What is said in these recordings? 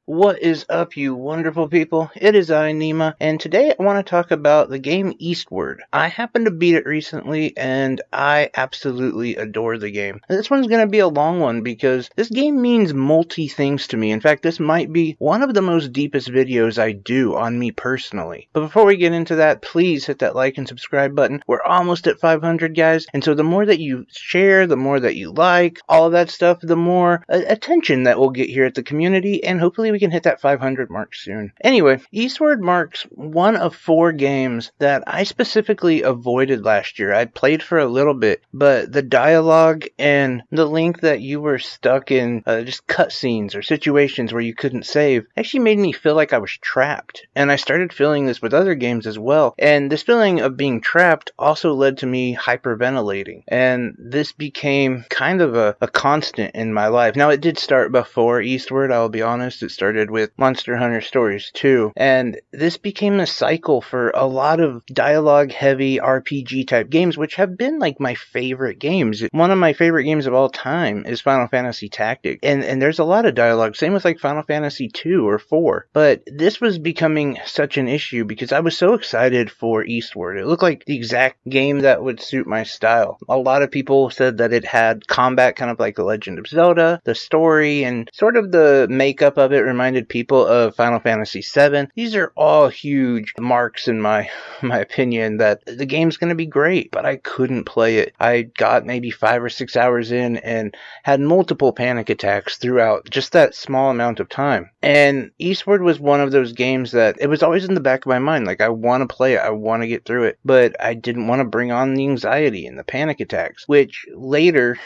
What is up, you wonderful people? It is I, Nima, and today I want to talk about the game Eastward. I happened to beat it recently, and I absolutely adore the game. This one's going to be a long one because this game means multi things to me. In fact, this might be one of the most deepest videos I do on me personally. But before we get into that, please hit that like and subscribe button. We're almost at 500, guys, and so the more that you share, the more that you like, all of that stuff, the more attention that we'll get here at the community, and hopefully we can hit that 500 mark soon. Anyway, Eastward marks one of 4 games that I specifically avoided last year. I played for a little bit, but the dialogue and the length that you were stuck in just cutscenes or situations where you couldn't save actually made me feel like I was trapped. And I started feeling this with other games as well. And this feeling of being trapped also led to me hyperventilating. And this became kind of a constant in my life. Now, it did start before Eastward, I'll be honest. It started with Monster Hunter Stories 2, and this became a cycle for a lot of dialogue-heavy RPG type games, which have been like my favorite games. One of my favorite games of all time is Final Fantasy Tactics, and there's a lot of dialogue, same with like Final Fantasy 2 or 4, but this was becoming such an issue because I was so excited for Eastward. It looked like the exact game that would suit my style. A lot of people said that it had combat kind of like The Legend of Zelda, the story, and sort of the makeup of it reminded people of Final Fantasy VII. These are all huge marks in my opinion that the game's going to be great, but I couldn't play it. I got maybe 5 or 6 hours in and had multiple panic attacks throughout just that small amount of time. And Eastward was one of those games that it was always in the back of my mind, like I want to play it, I want to get through it, but I didn't want to bring on the anxiety and the panic attacks, which later,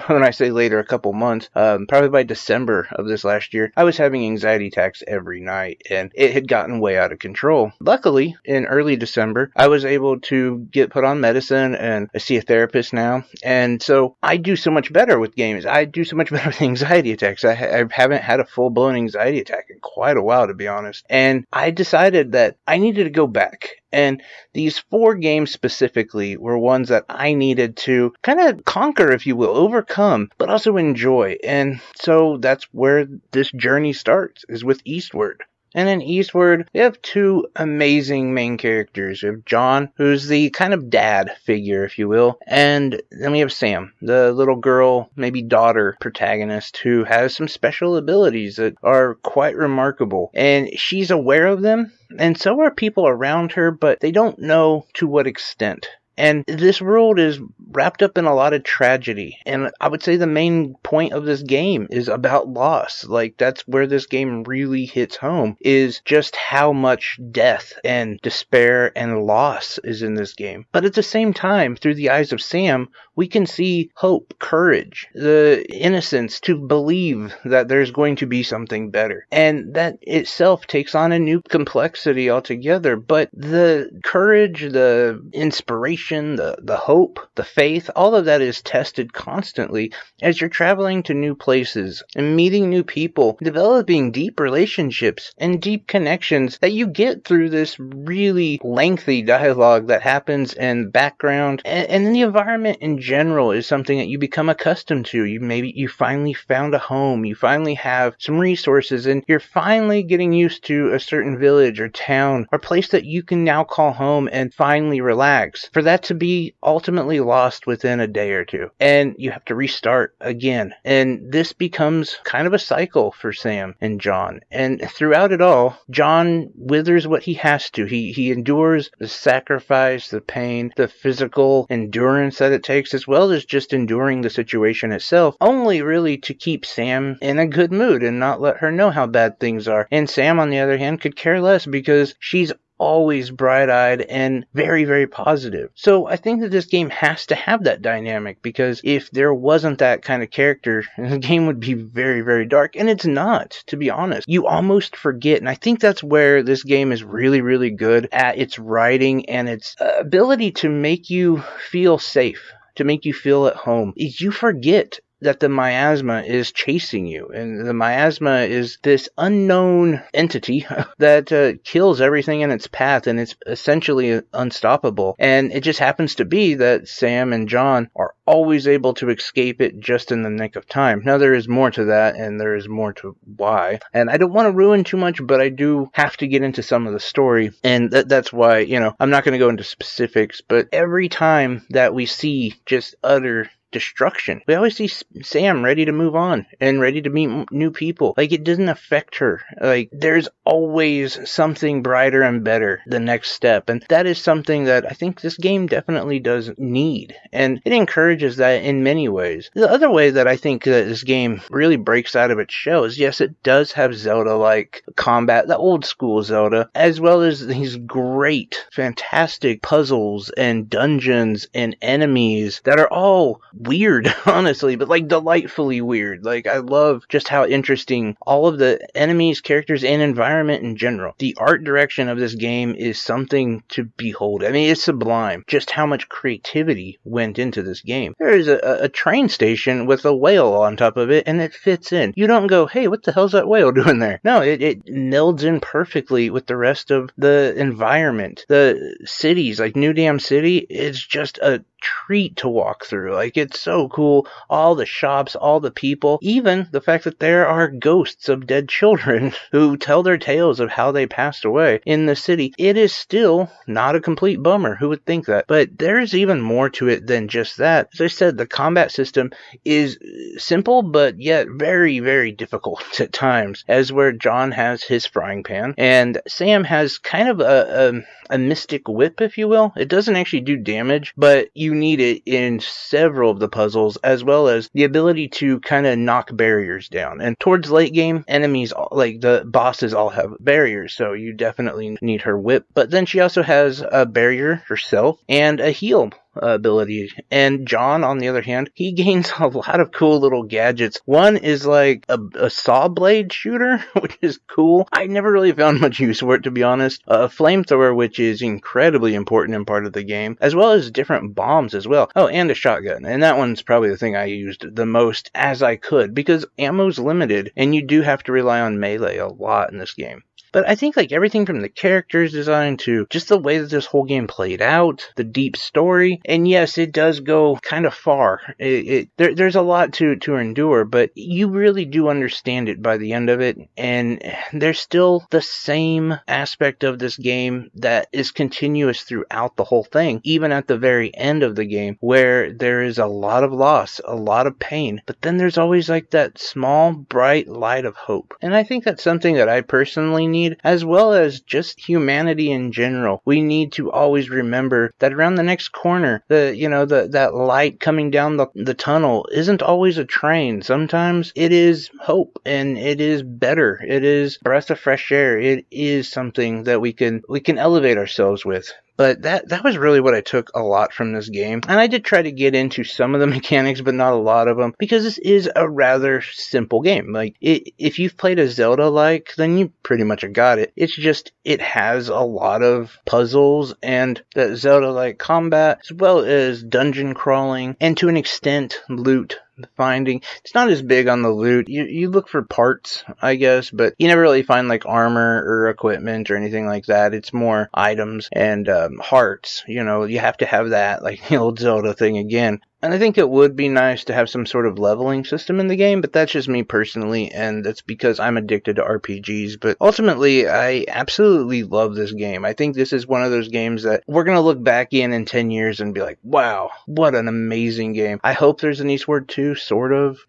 when I say later, a couple months, probably by December of this last year, I was having anxiety attacks every night, and it had gotten way out of control. Luckily, in early December, I was able to get put on medicine, and I see a therapist now, and so I do so much better with games. I do so much better with anxiety attacks. I haven't had a full-blown anxiety attack in quite a while, to be honest, and I decided that I needed to go back. And these 4 games specifically were ones that I needed to kind of conquer, if you will, overcome, but also enjoy. And so that's where this journey starts, is with Eastward. And in Eastward, we have 2 amazing main characters. We have John, who's the kind of dad figure, if you will, and then we have Sam, the little girl, maybe daughter protagonist, who has some special abilities that are quite remarkable. And she's aware of them, and so are people around her, but they don't know to what extent. And this world is wrapped up in a lot of tragedy. And I would say the main point of this game is about loss. Like, that's where this game really hits home, is just how much death and despair and loss is in this game. But at the same time, through the eyes of Sam, we can see hope, courage, the innocence to believe that there's going to be something better. And that itself takes on a new complexity altogether. But the courage, the inspiration, the hope, the faith, all of that is tested constantly as you're traveling to new places and meeting new people, developing deep relationships and deep connections that you get through this really lengthy dialogue that happens in background. And then the environment in general is something that you become accustomed to. You finally found a home, you finally have some resources, and you're finally getting used to a certain village or town or place that you can now call home and finally relax. For that to be ultimately lost within a day or two, and you have to restart again. And this becomes kind of a cycle for Sam and John. And throughout it all, John withers what he has to. He endures the sacrifice, the pain, the physical endurance that it takes, as well as just enduring the situation itself, only really to keep Sam in a good mood and not let her know how bad things are. And Sam, on the other hand, could care less because she's always bright-eyed and very, very positive. So I think that this game has to have that dynamic, because if there wasn't that kind of character, the game would be very, very dark. And it's not, to be honest. You almost forget, and I think that's where this game is really, really good at its writing and its ability to make you feel safe, to make you feel at home, is you forget that the miasma is chasing you, and the miasma is this unknown entity that kills everything in its path, and it's essentially unstoppable. And it just happens to be that Sam and John are always able to escape it just in the nick of time. Now, there is more to that, and there is more to why. And I don't want to ruin too much, but I do have to get into some of the story, and that's why, I'm not going to go into specifics, but every time that we see just utter destruction, we always see Sam ready to move on and ready to meet new people. Like, it doesn't affect her. Like, there's always something brighter and better the next step, and that is something that I think this game definitely does need, and it encourages that in many ways. The other way that I think that this game really breaks out of its shell is, yes, it does have Zelda-like combat, the old school Zelda, as well as these great, fantastic puzzles and dungeons and enemies that are all weird, honestly, but like delightfully weird. Like, I love just how interesting all of the enemies, characters, and environment in general. The art direction of this game is something to behold. I mean, it's sublime just how much creativity went into this game. There is a train station with a whale on top of it, and it fits in. You don't go, hey, what the hell's that whale doing there? No, it melds in perfectly with the rest of the environment. The cities, like New Dam City, is just a treat to walk through. Like, it's so cool. All the shops, all the people, even the fact that there are ghosts of dead children who tell their tales of how they passed away in the city. It is still not a complete bummer. Who would think that? But there is even more to it than just that. As I said, the combat system is simple, but yet very, very difficult at times, as where John has his frying pan, and Sam has kind of a mystic whip, if you will. It doesn't actually do damage, but you need it in several of the puzzles, as well as the ability to kind of knock barriers down. And towards late game, enemies, like the bosses, all have barriers, so you definitely need her whip. But then she also has a barrier herself and a heal ability. And John, on the other hand, he gains a lot of cool little gadgets. One is like a saw blade shooter, which is cool. I never really found much use for it, to be honest. A flamethrower, which is incredibly important in part of the game, as well as different bombs as well. Oh, and a shotgun. And that one's probably the thing I used the most as I could, because ammo's limited, and you do have to rely on melee a lot in this game. But I think, like, everything from the characters design to just the way that this whole game played out, the deep story, and yes, it does go kind of far. There's a lot to endure, but you really do understand it by the end of it, and there's still the same aspect of this game that is continuous throughout the whole thing, even at the very end of the game, where there is a lot of loss, a lot of pain, but then there's always, like, that small, bright light of hope. And I think that's something that I personally need, as well as just humanity in general. We need to always remember that around the next corner, that light coming down the tunnel isn't always a train. Sometimes it is hope, and it is better. It is breath of fresh air. It is something that we can elevate ourselves with. But that was really what I took a lot from this game. And I did try to get into some of the mechanics, but not a lot of them, because this is a rather simple game. Like, if you've played a Zelda-like, then you pretty much have got it. It's just, it has a lot of puzzles and that Zelda-like combat, as well as dungeon crawling, and to an extent, loot finding. It's not as big on the loot. You look for parts, I guess, but you never really find like armor or equipment or anything like that. It's more items and hearts. You have to have that, like the old Zelda thing again. And I think it would be nice to have some sort of leveling system in the game, but that's just me personally, and that's because I'm addicted to RPGs. But ultimately, I absolutely love this game. I think this is one of those games that we're going to look back in 10 years and be like, wow, what an amazing game. I hope there's an Eastward 2, sort of.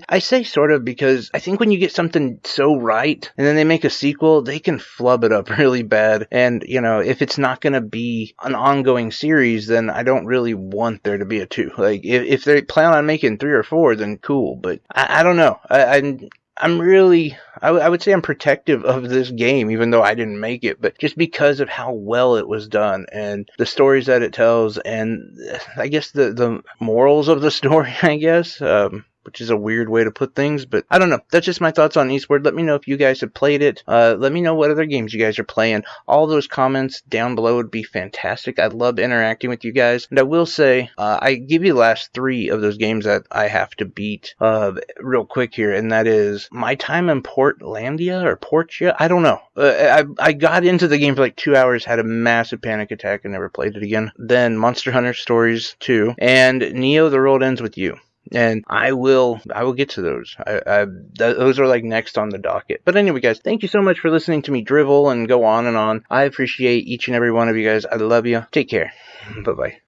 I say sort of because I think when you get something so right, and then they make a sequel, they can flub it up really bad. And, if it's not going to be an ongoing series, then I don't really want there to be a 2. Like, if they plan on making 3 or 4, then cool. But I don't know. I'm really, I would say I'm protective of this game, even though I didn't make it, but just because of how well it was done and the stories that it tells, and I guess the morals of the story, I guess. which is a weird way to put things, but I don't know. That's just my thoughts on Eastward. Let me know if you guys have played it. Let me know what other games you guys are playing. All those comments down below would be fantastic. I love interacting with you guys. And I will say, I give you the last 3 of those games that I have to beat real quick here, and that is my time in Portlandia or Portia. I don't know. I got into the game for like 2 hours, had a massive panic attack, and never played it again. Then Monster Hunter Stories 2, and Neo: The World Ends With You. And I will get to those. Those are like next on the docket. But anyway, guys, thank you so much for listening to me drivel and go on and on. I appreciate each and every one of you guys. I love you. Take care. Bye-bye.